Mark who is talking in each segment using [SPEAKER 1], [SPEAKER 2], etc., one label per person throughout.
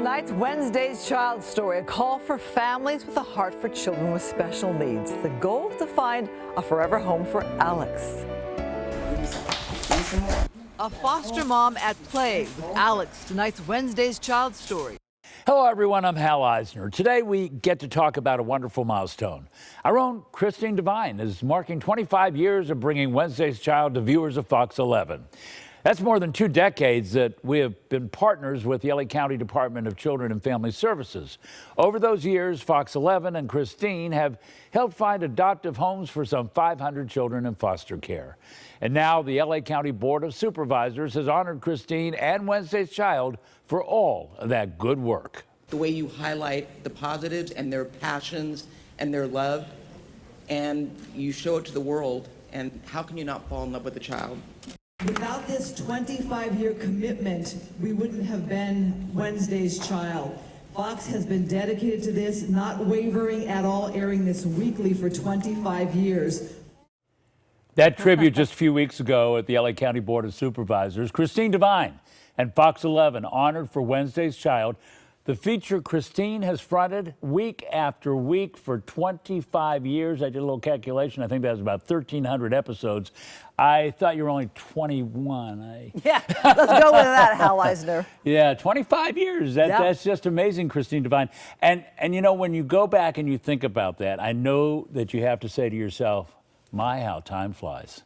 [SPEAKER 1] Tonight's Wednesday's Child Story, a call for families with a heart for children with special needs. The goal to find a forever home for Alex. A foster mom at play with Alex, tonight's Wednesday's Child Story.
[SPEAKER 2] Hello, everyone. I'm Hal Eisner. Today, we get to talk about a wonderful milestone. Our own Christine Devine is marking 25 years of bringing Wednesday's Child to viewers of Fox 11. That's more than 2 decades that we have been partners with the LA County Department of Children and Family Services. Over those years, Fox 11 and Christine have helped find adoptive homes for some 500 children in foster care. And now the LA County Board of Supervisors has honored Christine and Wednesday's Child for all of that good work.
[SPEAKER 3] The way you highlight the positives and their passions and their love, and you show it to the world, and how can you not fall in love with a child?
[SPEAKER 4] Without this 25-year commitment, we wouldn't have been Wednesday's Child. Fox has been dedicated to this, not wavering at all, airing this weekly for 25 years.
[SPEAKER 2] That tribute just a few weeks ago at the LA County Board of Supervisors. Christine Devine and Fox 11 honored for Wednesday's Child. The feature Christine has fronted week after week for 25 years. I did a little calculation. I think that was about 1,300 episodes. I thought you were only 21.
[SPEAKER 1] Yeah, let's go with that, Hal Eisner.
[SPEAKER 2] Yeah, 25 years. That's just amazing, Christine Devine. And you know, when you go back and you think about that, I know that you have to say to yourself, my, how time flies.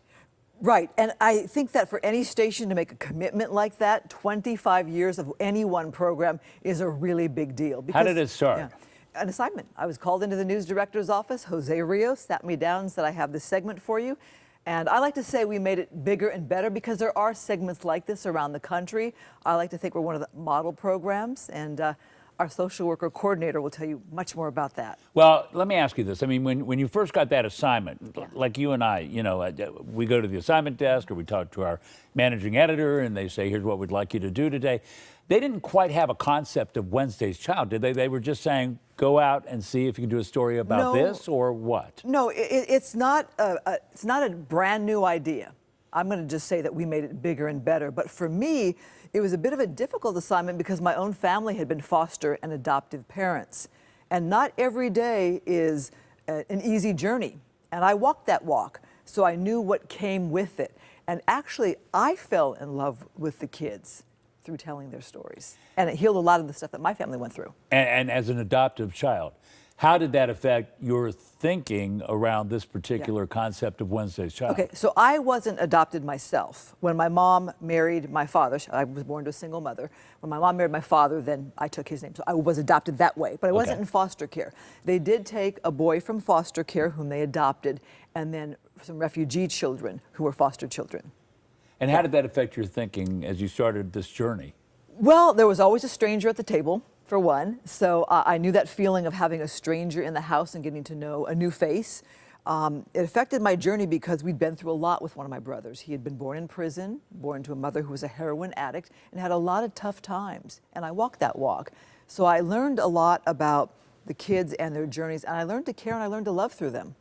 [SPEAKER 1] Right, and I think that for any station to make a commitment like that, 25 years of any one program is a really big deal. Because,
[SPEAKER 2] how did it start?
[SPEAKER 1] Yeah, an assignment. I was called into the news director's office. Jose Rios sat me down and said, I have this segment for you. And I like to say we made it bigger and better because there are segments like this around the country. I like to think we're one of the model programs, and our social worker coordinator will tell you much more about that.
[SPEAKER 2] Well, let me ask you this. I mean, when you first got that assignment, like you and I, you know, we go to the assignment desk or we talk to our managing editor and they say, here's what we'd like you to do today. They didn't quite have a concept of Wednesday's Child, did they? They were just saying, go out and see if you can do a story about this or what?
[SPEAKER 1] No, it's not a brand new idea. I'm going to just say that we made it bigger and better. But for me, it was a bit of a difficult assignment because my own family had been foster and adoptive parents. And not every day is an easy journey. And I walked that walk, so I knew what came with it. And actually, I fell in love with the kids through telling their stories. And it healed a lot of the stuff that my family went through.
[SPEAKER 2] And as an adoptive child, how did that affect your thinking around this particular concept of Wednesday's Child?
[SPEAKER 1] Okay, so I wasn't adopted myself. When my mom married my father, I was born to a single mother. When my mom married my father, then I took his name. So I was adopted that way, but I wasn't in foster care. They did take a boy from foster care whom they adopted, and then some refugee children who were foster children.
[SPEAKER 2] And how did that affect your thinking as you started this journey?
[SPEAKER 1] Well, there was always a stranger at the table, for one. So I knew that feeling of having a stranger in the house and getting to know a new face. It affected my journey because we'd been through a lot with one of my brothers. He had been born in prison, born to a mother who was a heroin addict, and had a lot of tough times. And I walked that walk. So I learned a lot about the kids and their journeys, and I learned to care and I learned to love through them.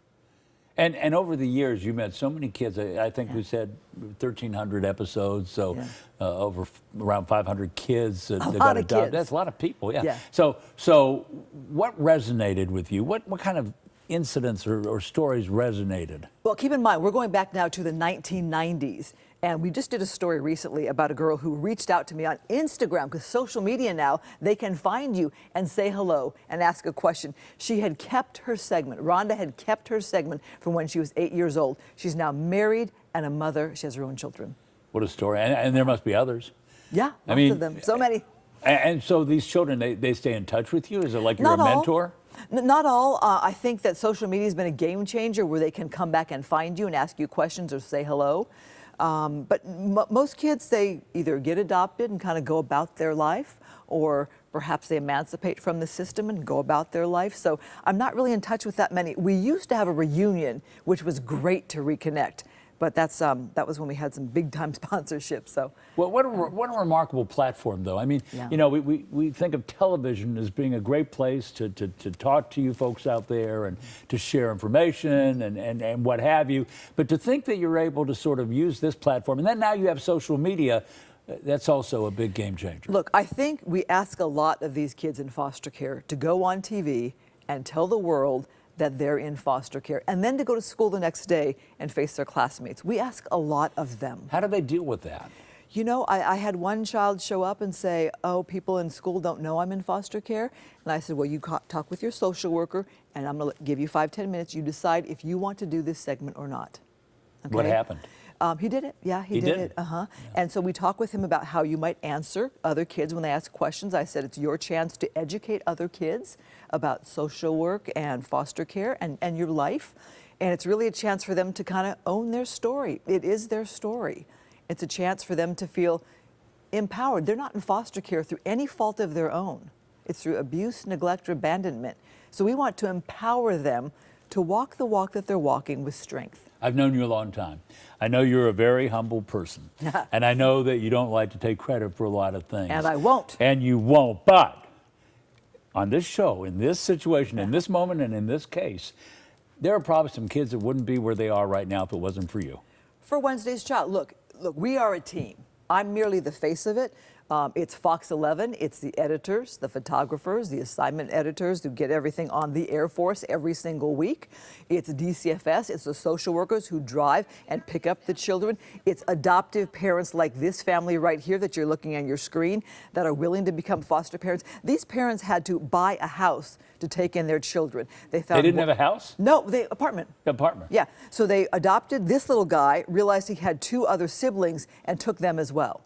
[SPEAKER 2] And over the years, you met so many kids. I think we said 1,300 episodes, so over around 500 kids that got adopted. That's a lot of people, yeah. So what resonated with you? What kind of incidents or stories resonated?
[SPEAKER 1] Well, keep in mind, we're going back now to the 1990s. And we just did a story recently about a girl who reached out to me on Instagram, because social media now, they can find you and say hello and ask a question. She had kept her segment. Rhonda had kept her segment from when she was 8 years old. She's now married and a mother. She has her own children.
[SPEAKER 2] What a story. And there must be others.
[SPEAKER 1] Yeah, lots of them. So many.
[SPEAKER 2] And so these children, they stay in touch with you? Is it like you're a mentor?
[SPEAKER 1] Not all. I think that social media has been a game changer where they can come back and find you and ask you questions or say hello. But most kids, they either get adopted and kind of go about their life, or perhaps they emancipate from the system and go about their life. So I'm not really in touch with that many. We used to have a reunion, which was great to reconnect. But that was when we had some big time sponsorships. So,
[SPEAKER 2] well, what a remarkable platform, though. I mean, you know, we think of television as being a great place to talk to you folks out there and to share information and what have you. But to think that you're able to sort of use this platform, and then now you have social media That's also a big game changer.
[SPEAKER 1] Look, I think we ask a lot of these kids in foster care to go on TV and tell the world that they're in foster care, and then to go to school the next day and face their classmates. We ask a lot of them.
[SPEAKER 2] How do they deal with that?
[SPEAKER 1] You know, I had one child show up and say, oh, people in school don't know I'm in foster care. And I said, well, you talk with your social worker, and I'm going to give you 5-10 minutes. You decide if you want to do this segment or not. Okay?
[SPEAKER 2] What happened?
[SPEAKER 1] He did it. Yeah, he
[SPEAKER 2] did
[SPEAKER 1] did
[SPEAKER 2] it?
[SPEAKER 1] it. Uh-huh.
[SPEAKER 2] Yeah.
[SPEAKER 1] And so we talked with him about how you might answer other kids when they ask questions. I said it's your chance to educate other kids about social work and foster care and your life. And it's really a chance for them to kind of own their story. It is their story. It's a chance for them to feel empowered. They're not in foster care through any fault of their own. It's through abuse, neglect, or abandonment. So we want to empower them to walk the walk that they're walking with strength.
[SPEAKER 2] I've known you a long time. I know you're a very humble person. And I know that you don't like to take credit for a lot of things.
[SPEAKER 1] And I won't.
[SPEAKER 2] And you won't. But on this show, in this situation, in this moment, and in this case, there are probably some kids that wouldn't be where they are right now if it wasn't for you.
[SPEAKER 1] For Wednesday's Child, look, we are a team. I'm merely the face of it. It's Fox 11. It's the editors, the photographers, the assignment editors who get everything on the Air Force every single week. It's DCFS. It's the social workers who drive and pick up the children. It's adoptive parents like this family right here that you're looking on your screen that are willing to become foster parents. These parents had to buy a house to take in their children. They
[SPEAKER 2] didn't have a house?
[SPEAKER 1] No, apartment.
[SPEAKER 2] Apartment.
[SPEAKER 1] Yeah. So they adopted this little guy, realized he had 2 other siblings, and took them as well.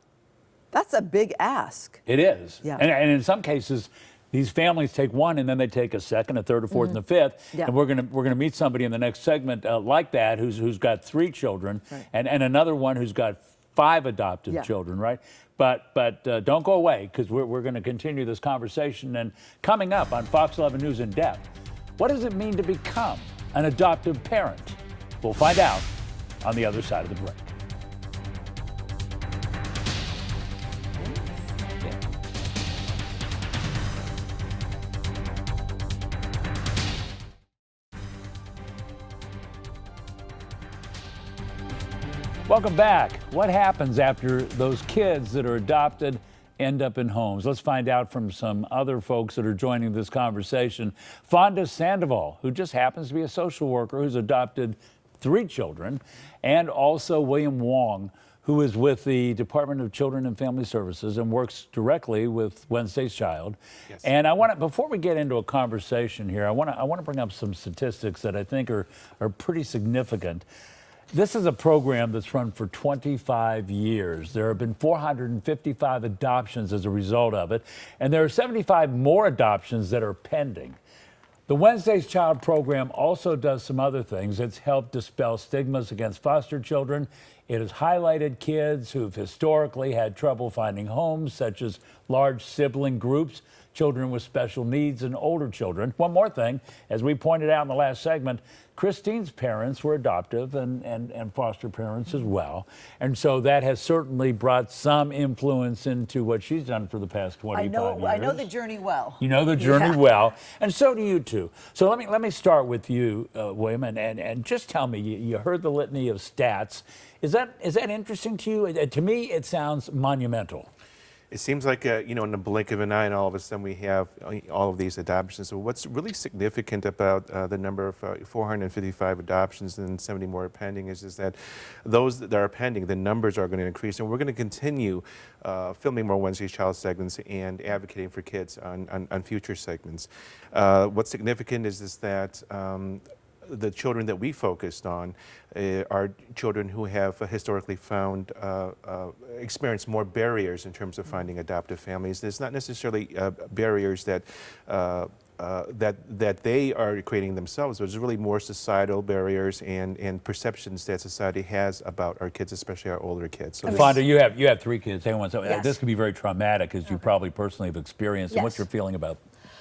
[SPEAKER 1] That's a big ask.
[SPEAKER 2] It is.
[SPEAKER 1] Yeah.
[SPEAKER 2] And in some cases, these families take one and then they take a second, a third, a fourth, and a fifth.
[SPEAKER 1] Yeah.
[SPEAKER 2] And we're gonna meet somebody in the next segment like that who's got 3 children,
[SPEAKER 1] Right.
[SPEAKER 2] and another one who's got 5 adoptive children, right? But don't go away, because we're going to continue this conversation. And coming up on Fox 11 News in Depth, what does it mean to become an adoptive parent? We'll find out on the other side of the break. Welcome back. What happens after those kids that are adopted end up in homes? Let's find out from some other folks that are joining this conversation. Fonda Sandoval, who just happens to be a social worker who's adopted 3 children, and also William Wong, who is with the Department of Children and Family Services and works directly with Wednesday's Child. Yes. And I want to, before we get into a conversation here, I want to bring up some statistics that I think are pretty significant. This is a program that's run for 25 years. There have been 455 adoptions as a result of it, and there are 75 more adoptions that are pending. The Wednesday's Child program also does some other things. It's helped dispel stigmas against foster children. It has highlighted kids who've historically had trouble finding homes, such as large sibling groups, children with special needs, and older children. One more thing, as we pointed out in the last segment, Christine's parents were adoptive and foster parents as well. And so that has certainly brought some influence into what she's done for the past 25 years.
[SPEAKER 1] I know the journey well.
[SPEAKER 2] You know the journey well, and so do you too. So let me start with you, William, and just tell me, you heard the litany of stats. Is that interesting to you? To me, it sounds monumental.
[SPEAKER 5] It seems like, in the blink of an eye, and all of a sudden we have all of these adoptions. So what's really significant about the number of 455 adoptions and 70 more pending is that those that are pending, the numbers are going to increase. And we're going to continue filming more Wednesday's Child segments and advocating for kids on future segments. What's significant is that the children that we focused on are children who have historically found experienced more barriers in terms of finding adoptive families. There's not necessarily barriers that they are creating themselves. There's really more societal barriers and perceptions that society has about our kids, especially our older kids. So
[SPEAKER 2] Fonda, you have 3 kids. So
[SPEAKER 6] Yes.
[SPEAKER 2] this could be very traumatic, as you probably personally have experienced. And what's
[SPEAKER 6] Yes.
[SPEAKER 2] your feeling about?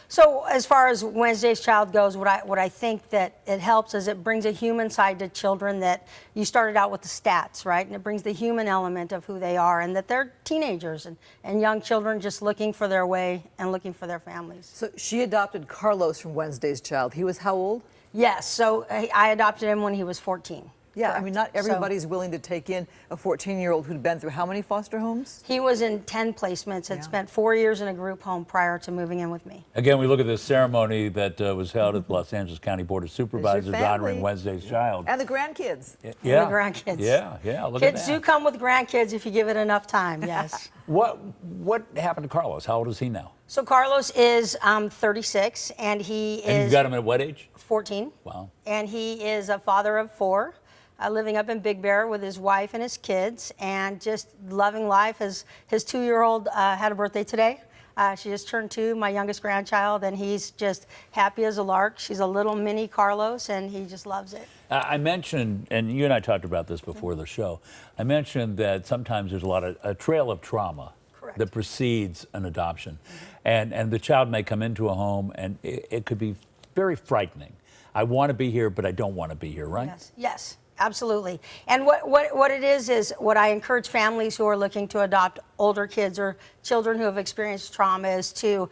[SPEAKER 6] So as far as Wednesday's Child goes, what I think that it helps is it brings a human side to children. That you started out with the stats, right? And it brings the human element of who they are, and that they're teenagers and young children just looking for their way and looking for their families.
[SPEAKER 1] So she adopted Carlos from Wednesday's Child. He was how old?
[SPEAKER 6] Yes, so I adopted him when he was 14.
[SPEAKER 1] Yeah, I
[SPEAKER 6] Correct.
[SPEAKER 1] mean, not
[SPEAKER 6] So-
[SPEAKER 1] everybody's willing to take in a 14-year-old who'd been through how many foster homes?
[SPEAKER 6] He was in 10 placements, had
[SPEAKER 1] Yeah.
[SPEAKER 6] spent 4 years in a group home prior to moving in with me.
[SPEAKER 2] Again, we look at this ceremony that was held at the Los Angeles County Board of Supervisors
[SPEAKER 1] family.
[SPEAKER 2] honoring Wednesday's child.
[SPEAKER 1] And the grandkids.
[SPEAKER 2] Yeah.
[SPEAKER 6] And the grandkids.
[SPEAKER 2] Yeah, look at
[SPEAKER 6] Kids
[SPEAKER 2] that.
[SPEAKER 6] do come with grandkids if you give it enough time, yes.
[SPEAKER 2] What happened to Carlos? How old is he now?
[SPEAKER 6] So Carlos is 36, and he
[SPEAKER 2] And you
[SPEAKER 6] is
[SPEAKER 2] got him at what age?
[SPEAKER 6] 14.
[SPEAKER 2] Wow.
[SPEAKER 6] And he is a father of 4, living up in Big Bear with his wife and his kids, and just loving life. His 2-year-old had a birthday today. She just turned 2, my youngest grandchild, and he's just happy as a lark. She's a little mini Carlos, and he just loves it.
[SPEAKER 2] I mentioned, and you and I talked about this before the show, I mentioned that sometimes there's a trail of trauma
[SPEAKER 6] Correct.
[SPEAKER 2] that precedes an adoption. And the child may come into a home, and it could be very frightening. I want to be here, but I don't want to be here, right?
[SPEAKER 6] Yes, absolutely. And what it is what I encourage families who are looking to adopt older kids or children who have experienced trauma is to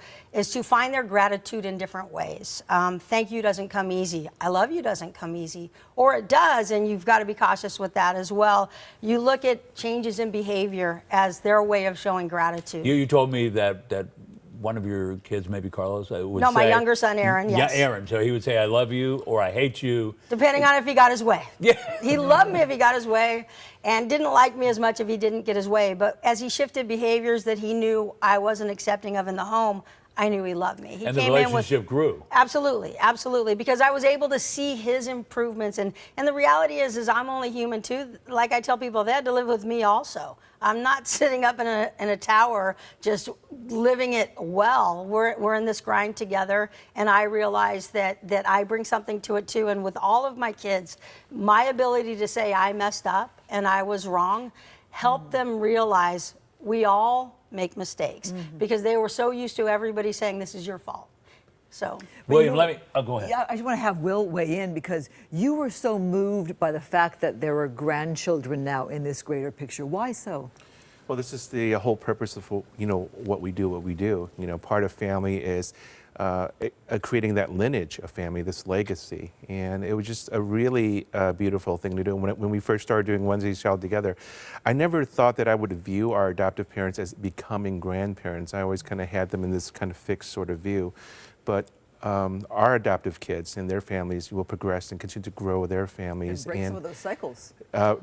[SPEAKER 6] find their gratitude in different ways. Thank you doesn't come easy. I love you doesn't come easy. Or it does, and you've got to be cautious with that as well. You look at changes in behavior as their way of showing gratitude.
[SPEAKER 2] You told me that one of your kids, maybe Carlos, would
[SPEAKER 6] No,
[SPEAKER 2] say...
[SPEAKER 6] my younger son, Aaron, yes.
[SPEAKER 2] Yeah, Aaron. So he would say, I love you, or I hate you.
[SPEAKER 6] Depending on if he got his way.
[SPEAKER 2] Yeah.
[SPEAKER 6] He loved me if he got his way and didn't like me as much if he didn't get his way. But as he shifted behaviors that he knew I wasn't accepting of in the home, I knew he loved me. He
[SPEAKER 2] And the
[SPEAKER 6] came in with-
[SPEAKER 2] relationship grew.
[SPEAKER 6] Absolutely, absolutely, because I was able to see his improvements, and the reality is I'm only human too. Like I tell people, they had to live with me also. I'm not sitting up in a tower just living it well. We're in this grind together, and I realize that I bring something to it too. And with all of my kids, my ability to say I messed up and I was wrong helped them realize we all make mistakes, because they were so used to everybody saying this is your fault. So,
[SPEAKER 2] William, let me... Oh, go ahead.
[SPEAKER 1] Yeah, I just want to have Will weigh in, because you were so moved by the fact that there are grandchildren now in this greater picture. Why so?
[SPEAKER 5] Well, this is the whole purpose of what we do. Part of family is creating that lineage of family, this legacy, and it was just a really beautiful thing to do. When we first started doing Wednesday's Child together, I never thought that I would view our adoptive parents as becoming grandparents. I always kind of had them in this kind of fixed sort of view, but our adoptive kids and their families will progress and continue to grow their families
[SPEAKER 1] And break some of those cycles.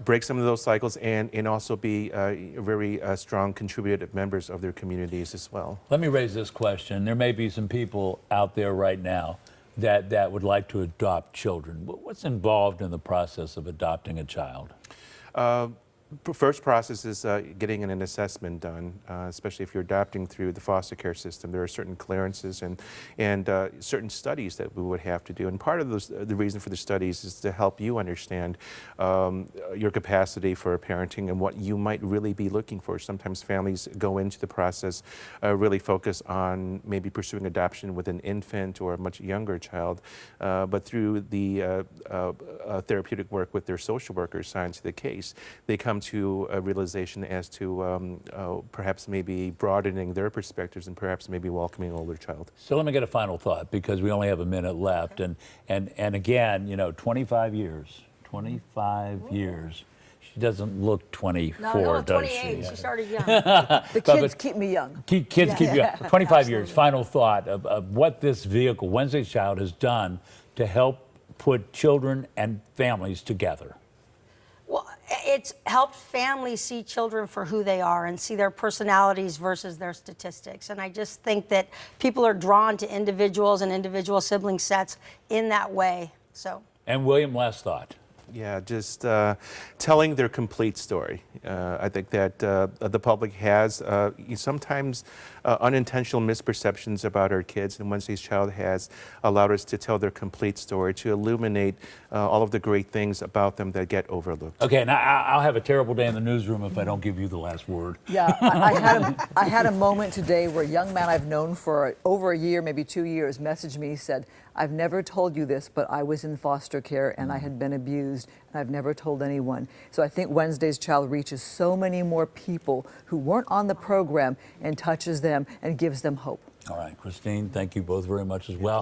[SPEAKER 5] break some of those cycles, and also be very strong contributive members of their communities as well.
[SPEAKER 2] Let me raise this question. There may be some people out there right now that would like to adopt children. What's involved in the process of adopting a child?
[SPEAKER 5] First process is getting an assessment done, especially if you're adopting through the foster care system. There are certain clearances and certain studies that we would have to do. And part of the reason for the studies is to help you understand your capacity for parenting and what you might really be looking for. Sometimes families go into the process really focus on maybe pursuing adoption with an infant or a much younger child, but through the therapeutic work with their social workers assigned to the case, they come to a realization as to perhaps maybe broadening their perspectives and perhaps maybe welcoming an older child.
[SPEAKER 2] So let me get a final thought, because we only have a minute left. And again, 25 years. 25 years. She doesn't look 24,
[SPEAKER 6] no,
[SPEAKER 2] does
[SPEAKER 6] 28.
[SPEAKER 2] she?
[SPEAKER 6] She started young.
[SPEAKER 1] The kids keep me young.
[SPEAKER 2] Kids keep you up. 25 years. Final thought of what this vehicle, Wednesday's Child, has done to help put children and families together.
[SPEAKER 6] Well, it's helped families see children for who they are and see their personalities versus their statistics. And I just think that people are drawn to individuals and individual sibling sets in that way. So.
[SPEAKER 2] And William, last thought.
[SPEAKER 5] Yeah, just telling their complete story. I think that the public has sometimes unintentional misperceptions about our kids, and Wednesday's Child has allowed us to tell their complete story, to illuminate all of the great things about them that get overlooked.
[SPEAKER 2] Okay, now I'll have a terrible day in the newsroom if I don't give you the last word.
[SPEAKER 1] Yeah, I had a moment today where a young man I've known for over a year, maybe 2 years, messaged me, said, I've never told you this, but I was in foster care and I had been abused, and I've never told anyone. So I think Wednesday's Child reaches so many more people who weren't on the program and touches them and gives them hope.
[SPEAKER 2] All right, Christine, thank you both very much as well.